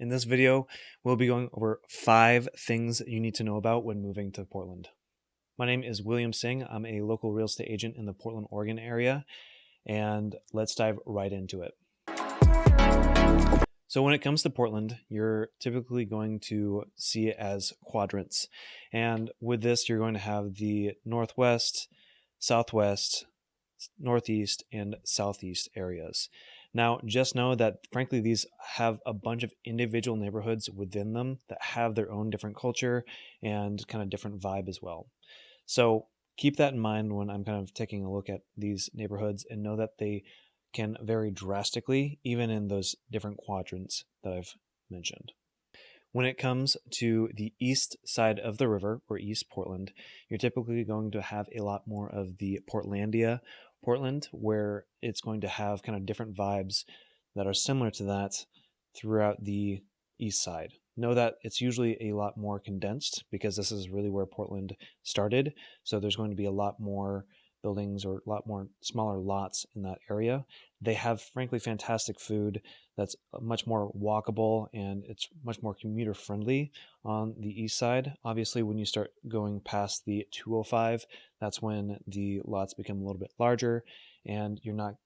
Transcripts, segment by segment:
In this video, we'll be going over 5 things you need to know about when moving to Portland. My name is William Singh. I'm a local real estate agent in the Portland, Oregon area, and let's dive right into it. So when it comes to Portland, you're typically going to see it as quadrants. And with this, you're going to have the northwest, southwest, northeast, and southeast areas. Now, just know that, frankly, these have a bunch of individual neighborhoods within them that have their own different culture and kind of different vibe as well. So keep that in mind when I'm kind of taking a look at these neighborhoods, and know that they can vary drastically, even in those different quadrants that I've mentioned. When it comes to the east side of the river, or East Portland, you're typically going to have a lot more of the Portlandia Portland, where it's going to have kind of different vibes that are similar to that throughout the east side. Know that it's usually a lot more condensed because this is really where Portland started. So there's going to be a lot more buildings or a lot more smaller lots in that area. They have, frankly, fantastic food that's much more walkable, and it's much more commuter friendly on the east side. Obviously, when you start going past the 205, that's when the lots become a little bit larger and you're not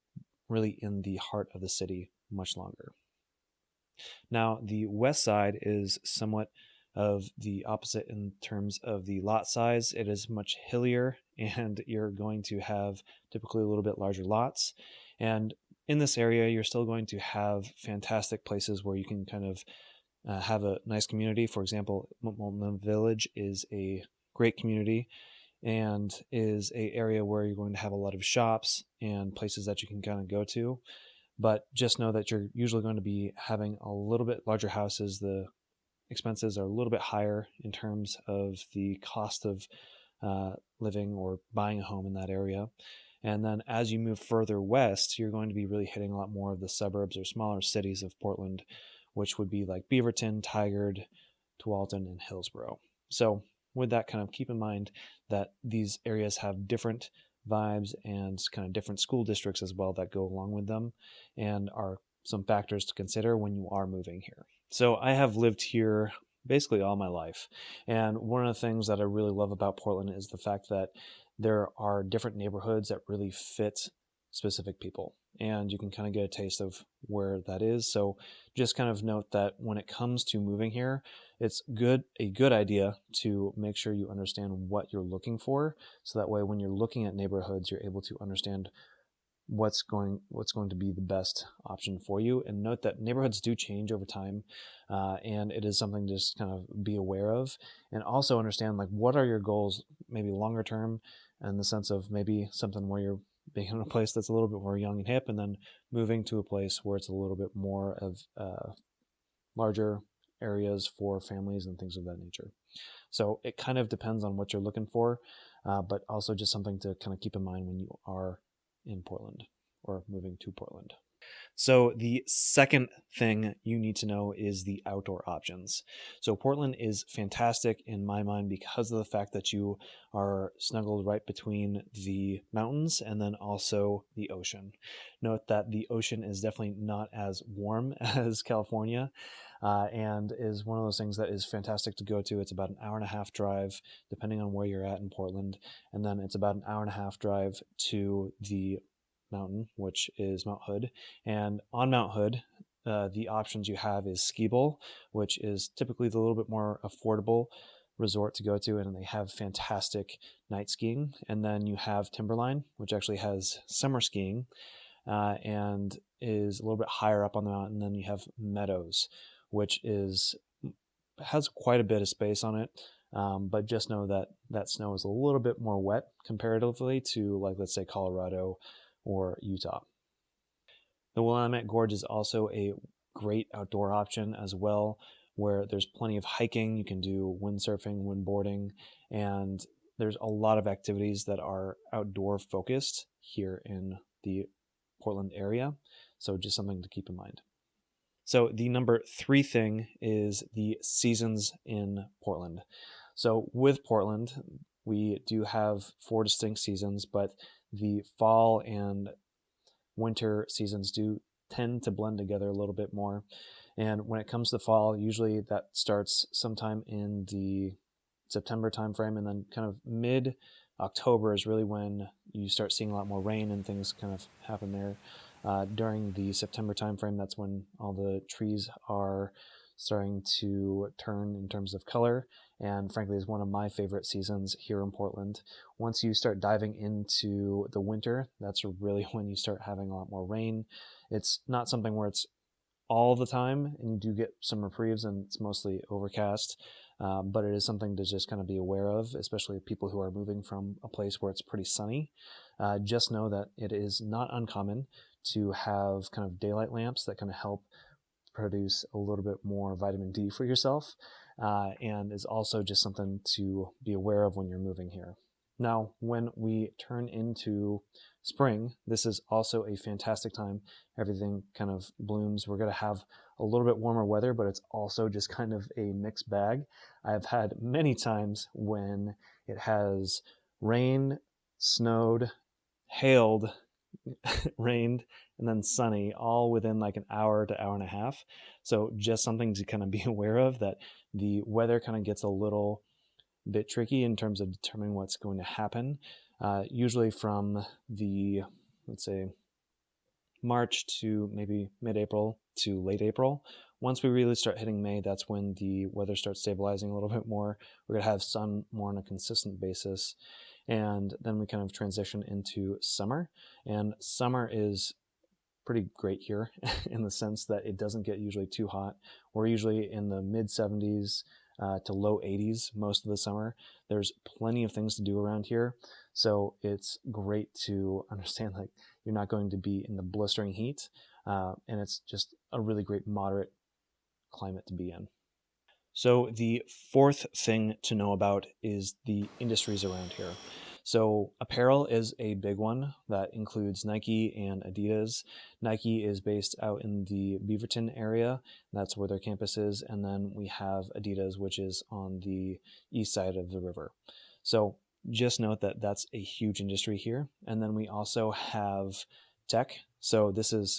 really in the heart of the city much longer. Now, the west side is somewhat of the opposite in terms of the lot size. It is much hillier, and you're going to have typically a little bit larger lots. And in this area, you're still going to have fantastic places where you can kind of have a nice community. For example, Multnomah Village is a great community and is a area where you're going to have a lot of shops and places that you can kind of go to. But just know that you're usually going to be having a little bit larger houses. The expenses are a little bit higher in terms of the cost of living or buying a home in that area. And then as you move further west, you're going to be really hitting a lot more of the suburbs or smaller cities of Portland, which would be like Beaverton, Tigard, Tualatin, and Hillsborough. So with that, kind of keep in mind that these areas have different vibes and kind of different school districts as well that go along with them, and are some factors to consider when you are moving here. So I have lived here basically all my life, and one of the things that I really love about Portland is the fact that there are different neighborhoods that really fit specific people, and you can kind of get a taste of where that is. So just kind of note that when it comes to moving here, it's a good idea to make sure you understand what you're looking for, so that way when you're looking at neighborhoods, you're able to understand what's going to be the best option for you. And note that neighborhoods do change over time, and it is something to just kind of be aware of, and also understand, like, what are your goals, maybe longer term, in the sense of maybe something where you're being in a place that's a little bit more young and hip, and then moving to a place where it's a little bit more of larger areas for families and things of that nature. So it kind of depends on what you're looking for, but also just something to kind of keep in mind when you are in Portland or moving to Portland. So the second thing you need to know is the outdoor options. So Portland is fantastic in my mind because of the fact that you are snuggled right between the mountains and then also the ocean. Note that the ocean is definitely not as warm as California, and is one of those things that is fantastic to go to. It's about an hour and a half drive, depending on where you're at in Portland, and then it's about an hour and a half drive to the mountain, which is Mount Hood. And on Mount Hood, the options you have is Ski Bowl, which is typically the little bit more affordable resort to go to, and they have fantastic night skiing. And then you have Timberline, which actually has summer skiing, and is a little bit higher up on the mountain. And then you have Meadows, which has quite a bit of space on it. But just know that that snow is a little bit more wet comparatively to, like, let's say Colorado or Utah. The Willamette Gorge is also a great outdoor option as well, where there's plenty of hiking. You can do windsurfing, windboarding, and there's a lot of activities that are outdoor focused here in the Portland area. So just something to keep in mind. So the number 3 thing is the seasons in Portland. So with Portland, we do have 4 distinct seasons, but the fall and winter seasons do tend to blend together a little bit more. And when it comes to fall, usually that starts sometime in the September timeframe, and then kind of mid October is really when you start seeing a lot more rain and things kind of happen there. During the September timeframe, that's when all the trees are starting to turn in terms of color, and frankly is one of my favorite seasons here in Portland. Once you start diving into the winter, that's really when you start having a lot more rain. It's not something where it's all the time, and you do get some reprieves, and it's mostly overcast. But it is something to just kind of be aware of, especially people who are moving from a place where it's pretty sunny. Just know that it is not uncommon to have kind of daylight lamps that kind of help produce a little bit more vitamin D for yourself, and is also just something to be aware of when you're moving here. Now, when we turn into spring, this is also a fantastic time. Everything kind of blooms. We're going to have a little bit warmer weather, but it's also just kind of a mixed bag. I've had many times when it has rained, snowed, hailed, rained, and then sunny, all within like an hour to hour and a half. So just something to kind of be aware of, that the weather kind of gets a little bit tricky in terms of determining what's going to happen. Usually from the, let's say, March to maybe mid-April to late April. Once we really start hitting May, that's when the weather starts stabilizing a little bit more. We're going to have sun more on a consistent basis. And then we kind of transition into summer. And summer is pretty great here in the sense that it doesn't get usually too hot. We're usually in the mid 70s to low 80s most of the summer. There's plenty of things to do around here. So it's great to understand like you're not going to be in the blistering heat. And it's just a really great moderate climate to be in. So the fourth thing to know about is the industries around here. So apparel is a big one that includes Nike and Adidas. Nike is based out in the Beaverton area. That's where their campus is. And then we have Adidas, which is on the east side of the river. So just note that that's a huge industry here. And then we also have tech. So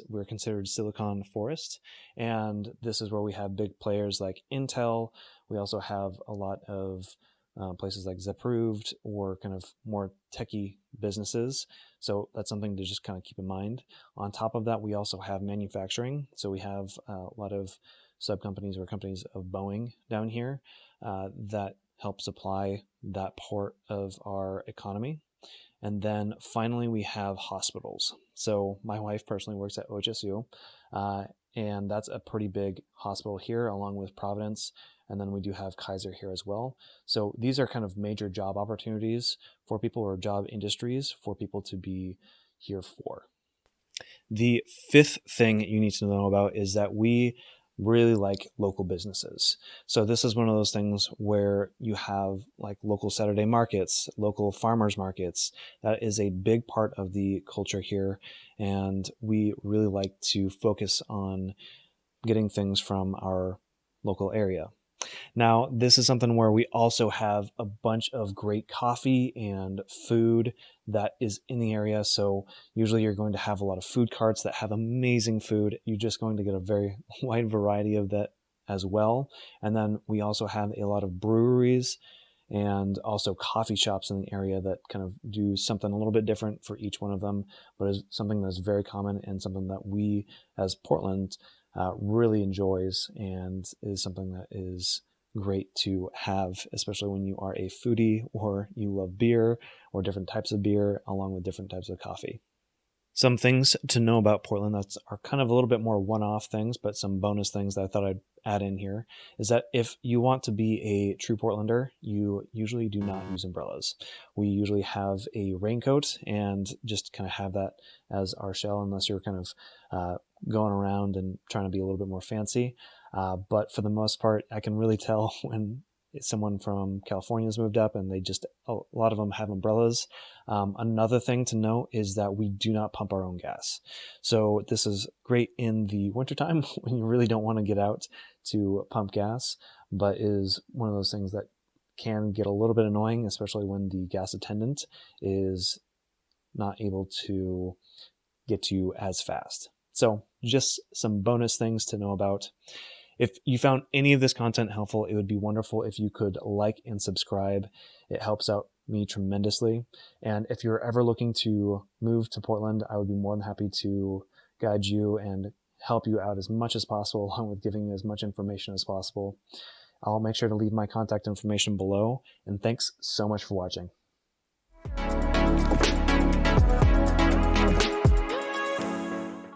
we're considered Silicon Forest, and this is where we have big players like Intel. We also have a lot of places like Zapproved, or kind of more techie businesses. So that's something to just kind of keep in mind. On top of that, we also have manufacturing. So we have a lot of sub companies or companies of Boeing down here that help supply that part of our economy. And then finally, we have hospitals. So my wife personally works at OHSU, and that's a pretty big hospital here, along with Providence. And then we do have Kaiser here as well. So these are kind of major job opportunities for people, or job industries for people to be here for. The fifth thing you need to know about is that we really like local businesses. So this is one of those things where you have like local Saturday markets, local farmers markets. That is a big part of the culture here. And we really like to focus on getting things from our local area. Now, this is something where we also have a bunch of great coffee and food that is in the area. So usually you're going to have a lot of food carts that have amazing food. You're just going to get a very wide variety of that as well. And then we also have a lot of breweries and also coffee shops in the area that kind of do something a little bit different for each one of them, but is something that's very common and something that we as Portland really enjoys, and is something that is great to have, especially when you are a foodie or you love beer or different types of beer along with different types of coffee. Some things to know about Portland that are kind of a little bit more one-off things, but some bonus things that I thought I'd add in here is that if you want to be a true Portlander, you usually do not use umbrellas. We usually have a raincoat and just kind of have that as our shell, unless you're kind of going around and trying to be a little bit more fancy. But for the most part, I can really tell when someone from California has moved up, and a lot of them have umbrellas. Another thing to note is that we do not pump our own gas. So this is great in the wintertime when you really don't want to get out to pump gas, but is one of those things that can get a little bit annoying, especially when the gas attendant is not able to get to you as fast. So just some bonus things to know about. If you found any of this content helpful, it would be wonderful if you could like and subscribe. It helps out me tremendously. And if you're ever looking to move to Portland, I would be more than happy to guide you and help you out as much as possible, along with giving you as much information as possible. I'll make sure to leave my contact information below. And thanks so much for watching.